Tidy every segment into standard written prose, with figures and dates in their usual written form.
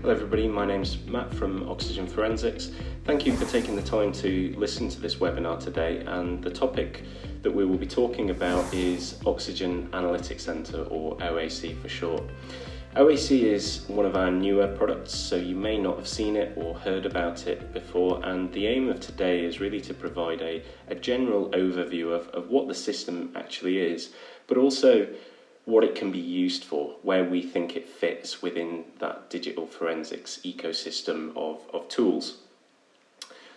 Hello everybody, my name's Matt from Oxygen Forensics. Thank you for taking the time to listen to this webinar today, and the topic that we will be talking about is Oxygen Analytic Centre, or OAC for short. OAC is one of our newer products, so you may not have seen it or heard about it before, and the aim of today is really to provide a general overview of what the system actually is, but also what it can be used for, where we think it fits within that digital forensics ecosystem of tools.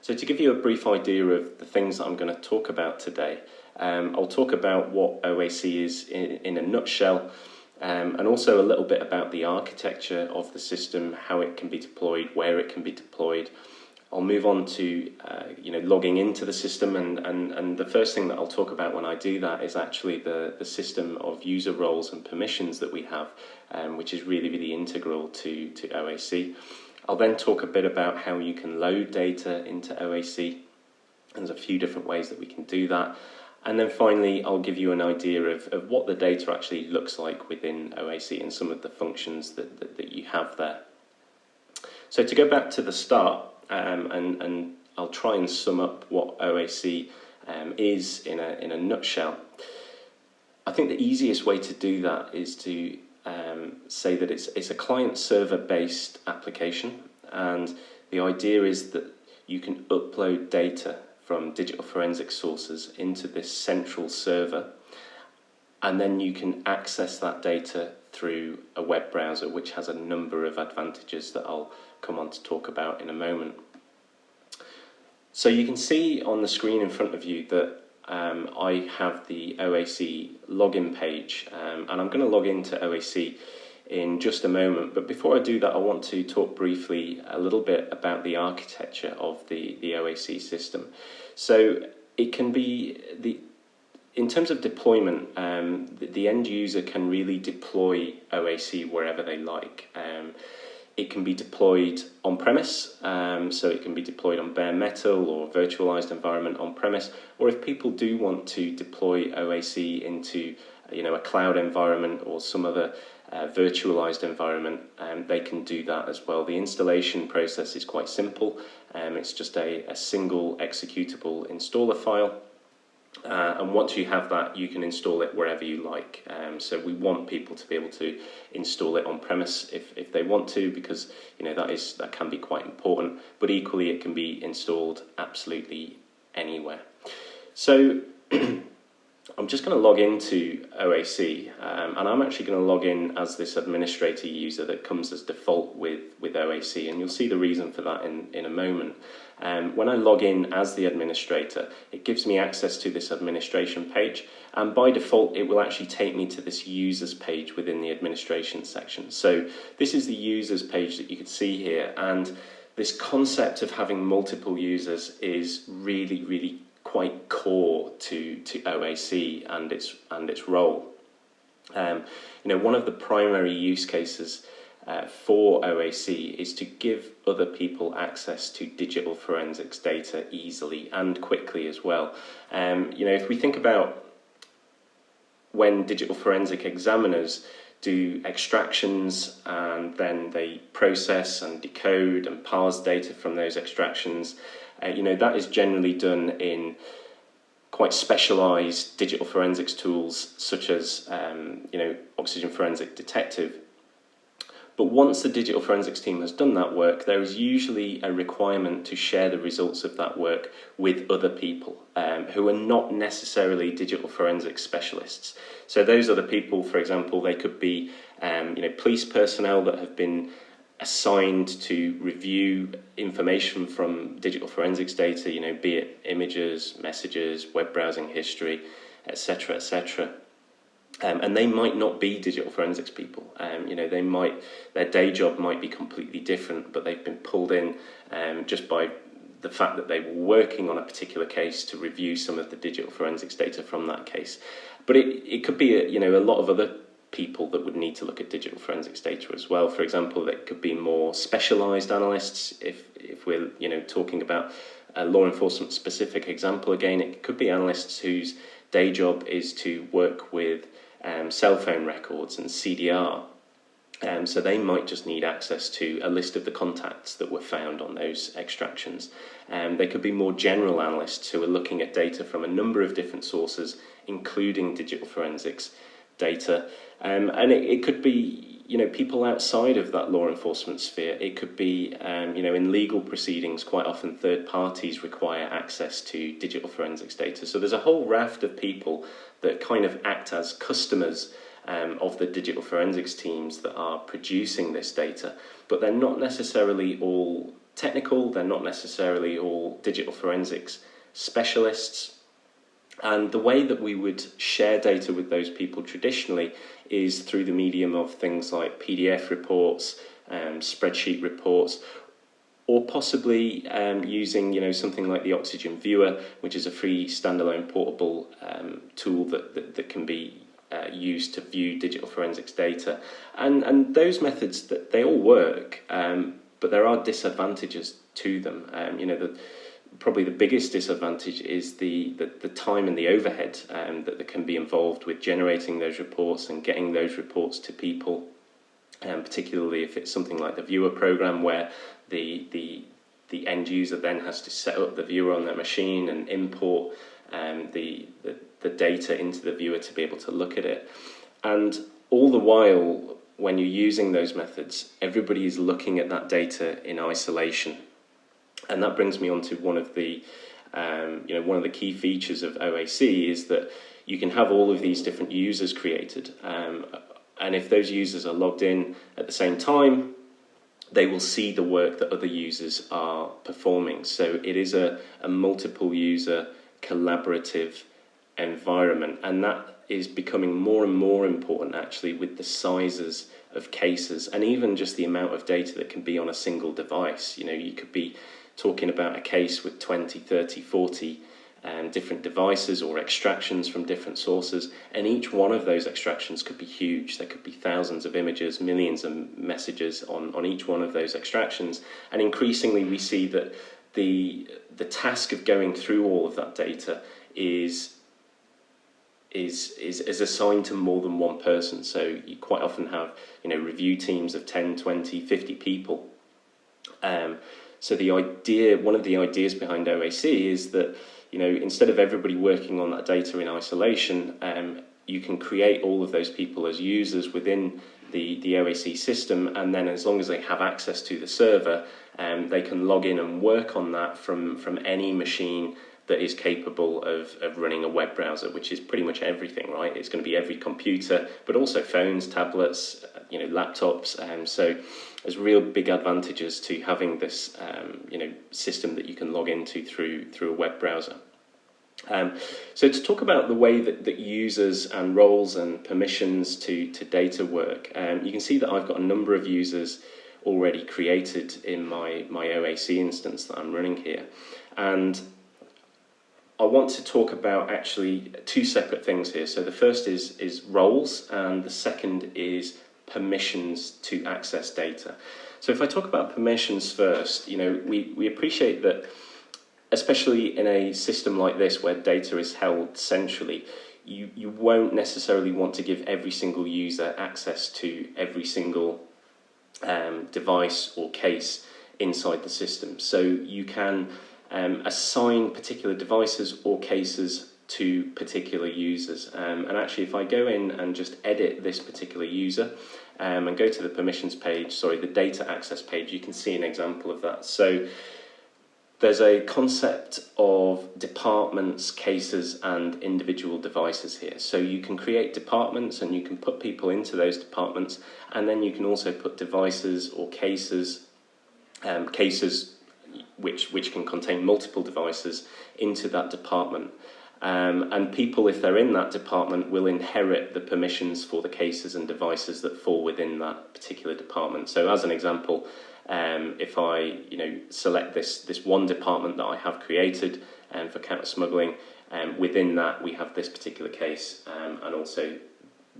So to give you a brief idea of the things that I'm going to talk about today, I'll talk about what OAC is in a nutshell, and also a little bit about the architecture of the system, how it can be deployed, where it can be deployed. I'll move on to logging into the system, and the first thing that I'll talk about when I do that is actually the system of user roles and permissions that we have, which is really integral to OAC. I'll then talk a bit about how you can load data into OAC. There's a few different ways that we can do that. And then finally, I'll give you an idea of what the data actually looks like within OAC and some of the functions that you have there. So to go back to the start, and I'll try and sum up what OAC is in a nutshell. I think the easiest way to do that is to say that it's a client-server based application, and the idea is that you can upload data from digital forensic sources into this central server, and then you can access that data through a web browser, which has a number of advantages that I'll come on to talk about in a moment. So you can see on the screen in front of you that I have the OAC login page, and I'm going to log into OAC in just a moment. But before I do that, I want to talk briefly a little bit about the architecture of the OAC system. So it can be, in terms of deployment, the end user can really deploy OAC wherever they like. It can be deployed on-premise, so it can be deployed on bare metal or virtualized environment on-premise, or if people do want to deploy OAC into a cloud environment or some other virtualized environment, they can do that as well. The installation process is quite simple. It's just a single executable installer file. And once you have that, you can install it wherever you like. So we want people to be able to install it on premise if they want to, because that can be quite important. But equally, it can be installed absolutely anywhere. So I'm just going to log into OAC, and I'm actually going to log in as this administrator user that comes as default with OAC, and you'll see the reason for that in a moment. When I log in as the administrator, it gives me access to this administration page, and by default it will actually take me to this users page within the administration section. So this is the users page that you can see here, and this concept of having multiple users is really quite core to OAC and its role. One of the primary use cases for OAC is to give other people access to digital forensics data easily and quickly as well. If we think about when digital forensic examiners do extractions and then they process and decode and parse data from those extractions, that is generally done in quite specialized digital forensics tools such as Oxygen Forensic Detective. But once the digital forensics team has done that work, there is usually a requirement to share the results of that work with other people who are not necessarily digital forensics specialists. So those other people, for example, they could be police personnel that have been assigned to review information from digital forensics data, be it images, messages, web browsing history, etc., etc. And they might not be digital forensics people. Their day job might be completely different, but they've been pulled in just by the fact that they were working on a particular case to review some of the digital forensics data from that case. But it could be a lot of other people that would need to look at digital forensics data as well. For example, it could be more specialized analysts. If we're talking about a law enforcement specific example, again, it could be analysts whose day job is to work with cell phone records and CDR. So they might just need access to a list of the contacts that were found on those extractions. They could be more general analysts who are looking at data from a number of different sources, including digital forensics data. And it could be, people outside of that law enforcement sphere. It could be, in legal proceedings, quite often third parties require access to digital forensics data. So there's a whole raft of people that kind of act as customers of the digital forensics teams that are producing this data, but they're not necessarily all technical, they're not necessarily all digital forensics specialists. And the way that we would share data with those people traditionally is through the medium of things like PDF reports, spreadsheet reports, or possibly using something like the Oxygen Viewer, which is a free standalone portable tool that can be used to view digital forensics data. And those methods, that they all work, but there are disadvantages to them. Probably the biggest disadvantage is the time and the overhead that can be involved with generating those reports and getting those reports to people, particularly if it's something like the viewer program, where the end user then has to set up the viewer on their machine and import the data into the viewer to be able to look at it. And all the while, when you're using those methods, everybody is looking at that data in isolation. And that brings me on to one of the key features of OAC is that you can have all of these different users created. And if those users are logged in at the same time, they will see the work that other users are performing. So it is a multiple user collaborative environment, and that is becoming more and more important actually with the sizes of cases and even just the amount of data that can be on a single device. You could be talking about a case with 20, 30, 40 different devices or extractions from different sources, and each one of those extractions could be huge. There could be thousands of images, millions of messages on each one of those extractions, and increasingly we see that the task of going through all of that data is assigned to more than one person. So you quite often have review teams of 10, 20, 50 people. So one of the ideas behind OAC is that instead of everybody working on that data in isolation, you can create all of those people as users within the OAC system, and then as long as they have access to the server, they can log in and work on that from any machine that is capable of running a web browser, which is pretty much everything, right? It's going to be every computer, but also phones, tablets, laptops. So there's real big advantages to having this, system that you can log into through a web browser. So to talk about the way that users and roles and permissions to data work, you can see that I've got a number of users already created in my OAC instance that I'm running here. And I want to talk about actually two separate things here. So the first is roles, and the second is permissions to access data. So if I talk about permissions first, we appreciate that, especially in a system like this where data is held centrally, you won't necessarily want to give every single user access to every single device or case inside the system. So you can assign particular devices or cases to particular users. And actually, if I go in and just edit this particular user and go to the permissions page, the data access page, you can see an example of that. So there's a concept of departments, cases, and individual devices here. So you can create departments and you can put people into those departments, and then you can also put devices or cases, which can contain multiple devices, into that department. And people, if they're in that department, will inherit the permissions for the cases and devices that fall within that particular department. So as an example, if I select this one department that I have created for counter smuggling, within that we have this particular case and also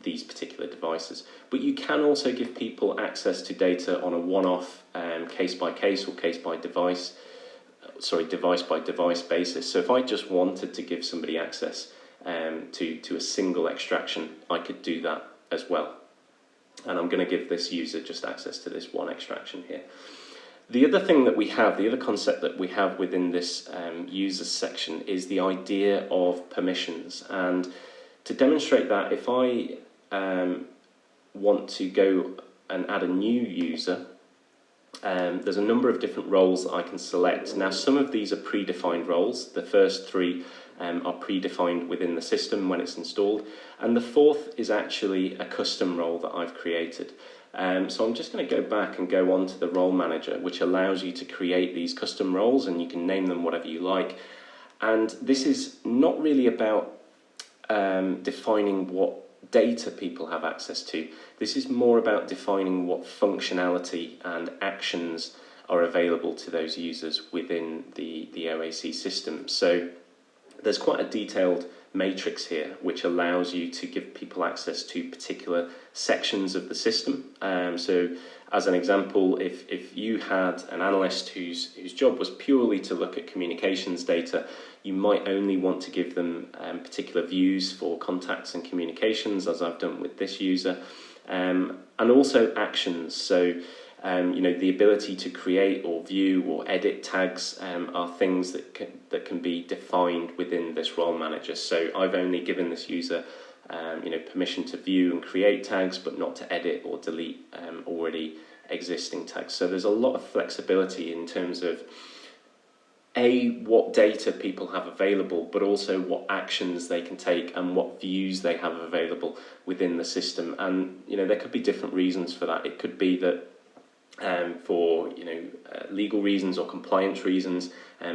these particular devices. But you can also give people access to data on a one-off case by case or device by device basis. So if I just wanted to give somebody access to a single extraction, I could do that as well. and I'm going to give this user just access to this one extraction here. The other thing that we have, the other concept that we have within this users section is the idea of permissions. And to demonstrate that, if I want to go and add a new user, there's a number of different roles that I can select. Now, some of these are predefined roles. The first three are predefined within the system when it's installed, and the fourth is actually a custom role that I've created. So I'm just going to go back and go on to the role manager, which allows you to create these custom roles, and you can name them whatever you like. And this is not really about defining what data people have access to. This is more about defining what functionality and actions are available to those users within the OAC system. So there's quite a detailed matrix here which allows you to give people access to particular sections of the system. So as an example, if you had an analyst whose job was purely to look at communications data, you might only want to give them particular views for contacts and communications, as I've done with this user, and also actions. So the ability to create or view or edit tags are things that can be defined within this role manager. So I've only given this user permission to view and create tags, but not to edit or delete already existing tags. So there's a lot of flexibility in terms of what data people have available, but also what actions they can take and what views they have available within the system. And there could be different reasons for that. It could be that for legal reasons or compliance reasons,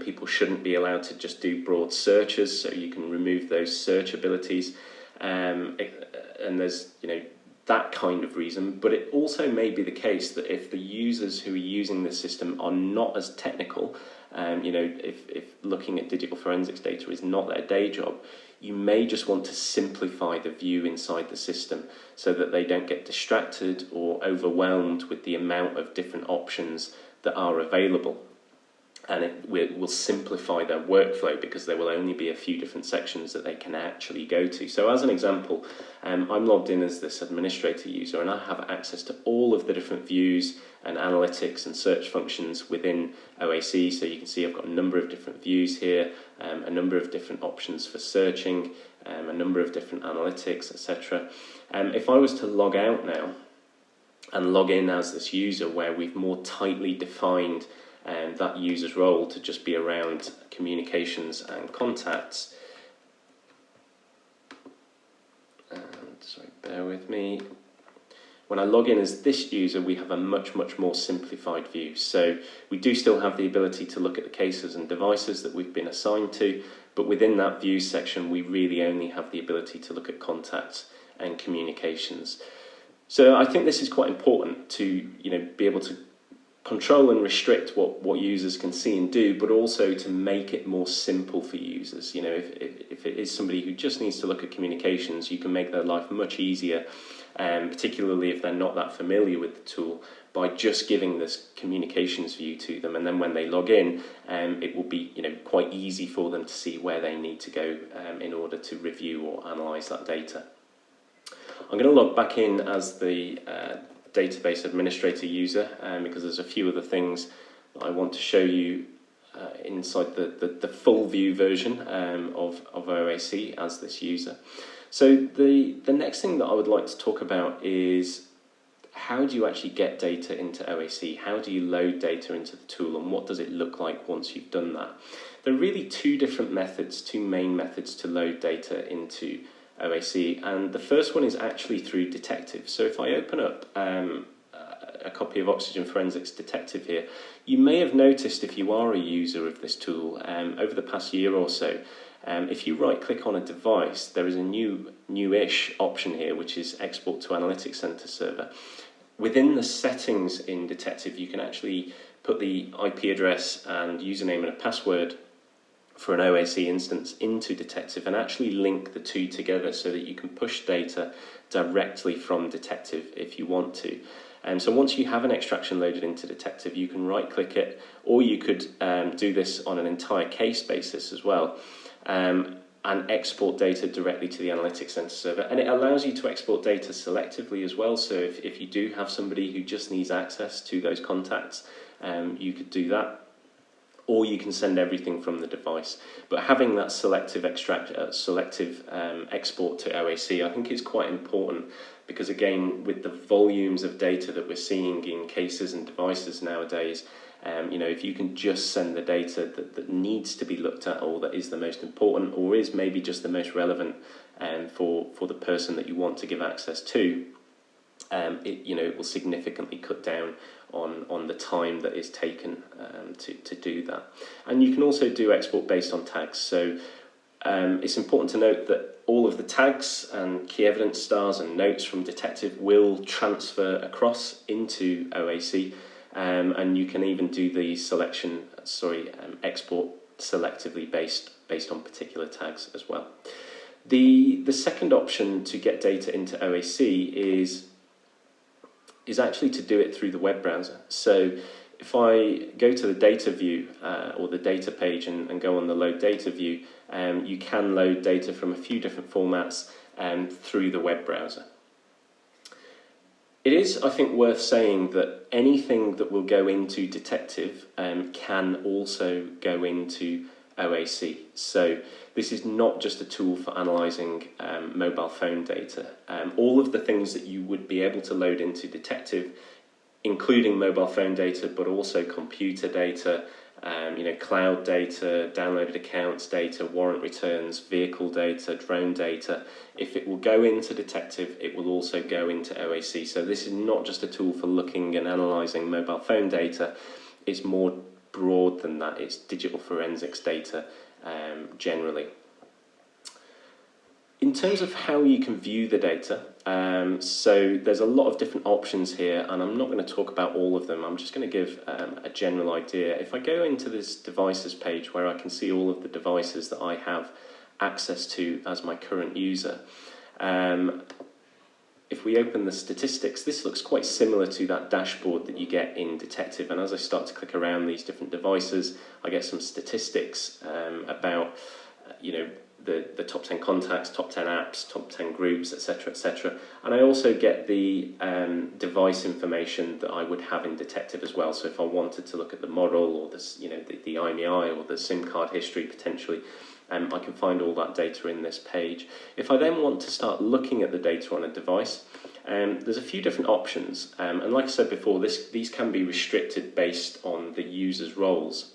people shouldn't be allowed to just do broad searches, so you can remove those search abilities, and there's that kind of reason. But it also may be the case that if the users who are using the system are not as technical, if looking at digital forensics data is not their day job, you may just want to simplify the view inside the system so that they don't get distracted or overwhelmed with the amount of different options that are available. And it will simplify their workflow because there will only be a few different sections that they can actually go to. So as an example, I'm logged in as this administrator user, and I have access to all of the different views and analytics and search functions within OAC. So you can see I've got a number of different views here, a number of different options for searching, a number of different analytics, etc. If I was to log out now and log in as this user, where we've more tightly defined that user's role to just be around communications and contacts. And sorry, bear with me. When I log in as this user, we have a much more simplified view. So we do still have the ability to look at the cases and devices that we've been assigned to, but within that view section, we really only have the ability to look at contacts and communications. So I think this is quite important to be able to control and restrict what users can see and do, but also to make it more simple for users. If it is somebody who just needs to look at communications, you can make their life much easier, particularly if they're not that familiar with the tool, by just giving this communications view to them, and then when they log in, it will be quite easy for them to see where they need to go in order to review or analyse that data. I'm going to log back in as the database administrator user because there's a few other things that I want to show you inside the full view version of OAC as this user. So the next thing that I would like to talk about is how do you actually get data into OAC? How do you load data into the tool, and what does it look like once you've done that? There are really two main methods to load data into OAC, and the first one is actually through Detective. So if I open up a copy of Oxygen Forensics Detective here, you may have noticed, if you are a user of this tool, over the past year or so, if you right click on a device, there is a newish option here, which is Export to Analytics Center Server. Within the settings in Detective, you can actually put the IP address and username and a password for an OAC instance into Detective and actually link the two together so that you can push data directly from Detective if you want to. So once you have an extraction loaded into Detective, you can right click it, or you could do this on an entire case basis as well. and export data directly to the Analytics Center server. And it allows you to export data selectively as well. So if you do have somebody who just needs access to those contacts, you could do that. Or you can send everything from the device. But having that selective export to OAC, I think is quite important, because again, with the volumes of data that we're seeing in cases and devices nowadays, if you can just send the data that needs to be looked at, or that is the most important, or is maybe just the most relevant for the person that you want to give access to, it will significantly cut down on the time that is taken to do that. And you can also do export based on tags. So it's important to note that all of the tags and key evidence stars and notes from Detective will transfer across into OAC. And you can even do the export selectively based on particular tags as well. The second option to get data into OAC is actually to do it through the web browser. So if I go to the data view or the data page and go on the load data view, you can load data from a few different formats through the web browser. It is, I think, worth saying that anything that will go into Detective can also go into OAC. So this is not just a tool for analysing mobile phone data. All of the things that you would be able to load into Detective, including mobile phone data, but also computer data, cloud data, downloaded accounts data, warrant returns, vehicle data, drone data. If it will go into Detective, it will also go into OAC. So this is not just a tool for looking and analysing mobile phone data. It's more broad than that. It's digital forensics data generally. In terms of how you can view the data, so there's a lot of different options here, and I'm not going to talk about all of them. I'm just going to give a general idea. If I go into this devices page where I can see all of the devices that I have access to as my current user, if we open the statistics, this looks quite similar to that dashboard that you get in Detective, and as I start to click around these different devices, I get some statistics about the top 10 contacts, top 10 apps, top 10 groups, etc., etc. And I also get the device information that I would have in Detective as well. So if I wanted to look at the model or the IMEI or the SIM card history potentially, I can find all that data in this page. If I then want to start looking at the data on a device, there's a few different options. And like I said before, these can be restricted based on the user's roles.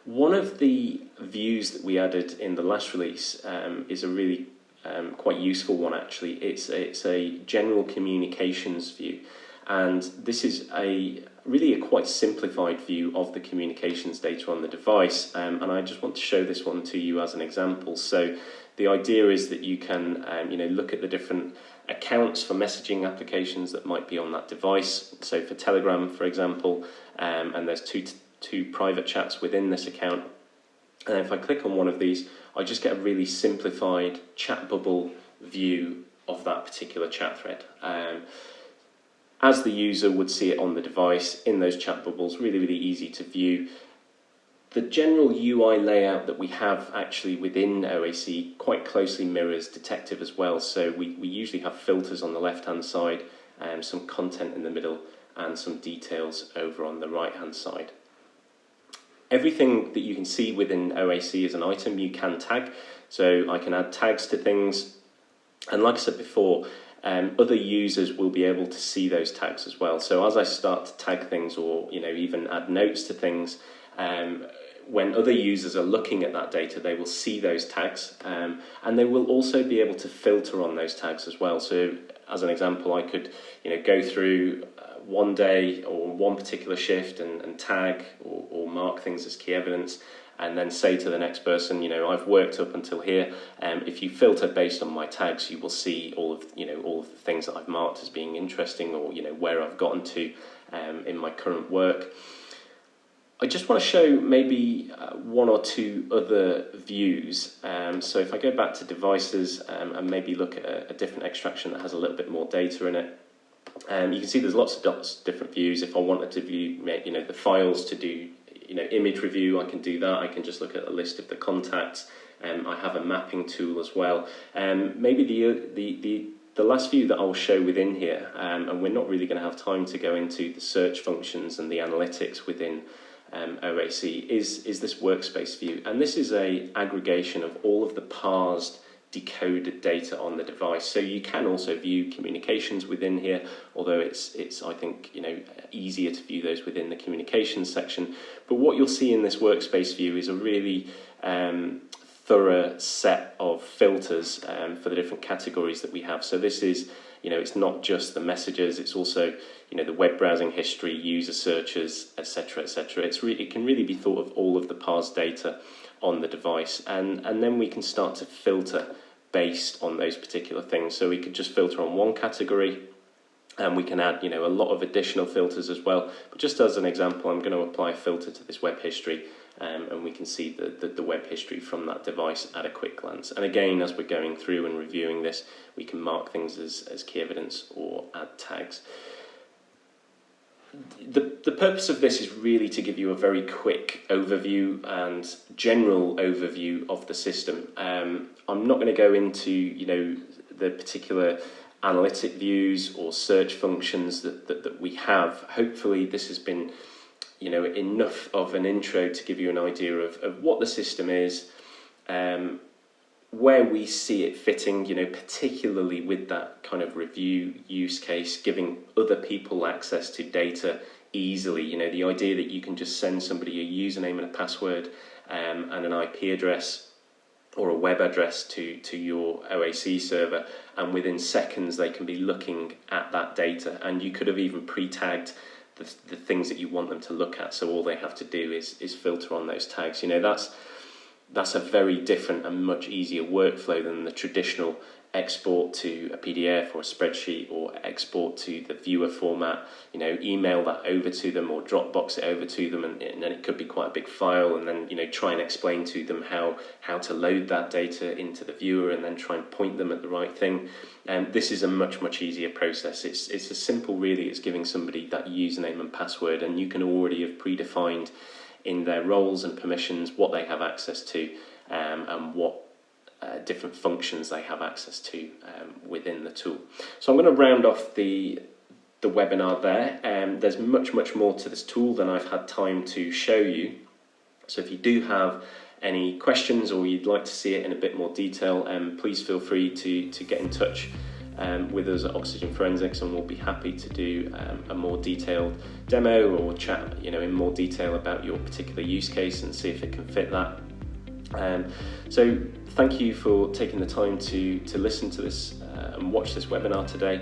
One of the views that we added in the last release is a really quite useful one actually. It's a general communications view, and this is really a quite simplified view of the communications data on the device, and I just want to show this one to you as an example. So the idea is that you can look at the different accounts for messaging applications that might be on that device. So for Telegram, for example, and there's two private chats within this account, and if I click on one of these, I just get a really simplified chat bubble view of that particular chat thread. As the user would see it on the device in those chat bubbles, really, really easy to view. The general UI layout that we have actually within OAC quite closely mirrors Detective as well. So we usually have filters on the left-hand side, some content in the middle, and some details over on the right-hand side. Everything that you can see within OAC as an item you can tag. So I can add tags to things, and like I said before, other users will be able to see those tags as well. So as I start to tag things, or even add notes to things, when other users are looking at that data, they will see those tags, and they will also be able to filter on those tags as well. So as an example, I could go through one day or one particular shift and tag or mark things as key evidence, and then say to the next person, I've worked up until here. If you filter based on my tags, you will see all of the things that I've marked as being interesting, or where I've gotten to in my current work. I just want to show maybe one or two other views. So if I go back to devices and maybe look at a different extraction that has a little bit more data in it, you can see there's lots of different views. If I wanted to view the files to do image review, I can do that. I can just look at a list of the contacts I have a mapping tool as well. Maybe the last view that I'll show within here, and we're not really going to have time to go into the search functions and the analytics within OAC, is this workspace view. And this is a aggregation of all of the parsed decoded data on the device. So you can also view communications within here, although it's I think easier to view those within the communications section. But what you'll see in this workspace view is a really thorough set of filters for the different categories that we have. So this is, it's not just the messages, it's also, the web browsing history, user searches, etc., etc. It can really be thought of all of the parsed data on the device, and then we can start to filter based on those particular things. So we could just filter on one category, and we can add, a lot of additional filters as well. But just as an example, I'm going to apply a filter to this web history, and we can see the web history from that device at a quick glance. And again, as we're going through and reviewing this, we can mark things as key evidence or add tags. The purpose of this is really to give you a very quick overview and general overview of the system. I'm not going to go into the particular analytic views or search functions that we have. Hopefully this has been enough of an intro to give you an idea of what the system is, where we see it fitting, particularly with that kind of review use case, giving other people access to data easily. The idea that you can just send somebody a username and a password and an IP address or a web address to your OAC server, and within seconds they can be looking at that data, and you could have even pre-tagged the things that you want them to look at, so all they have to do is filter on those tags. That's a very different and much easier workflow than the traditional export to a PDF or a spreadsheet, or export to the viewer format, email that over to them or Dropbox it over to them, and then it could be quite a big file, and then try and explain to them how to load that data into the viewer, and then try and point them at the right thing. This is a much easier process. It's as simple really as giving somebody that username and password, and you can already have predefined in their roles and permissions what they have access to, and what different functions they have access to within the tool. So I'm going to round off the webinar there. There's much more to this tool than I've had time to show you. So if you do have any questions, or you'd like to see it in a bit more detail, please feel free to get in touch with us at Oxygen Forensics, and we'll be happy to do a more detailed demo or chat in more detail about your particular use case and see if it can fit that. So thank you for taking the time to listen to this and watch this webinar today.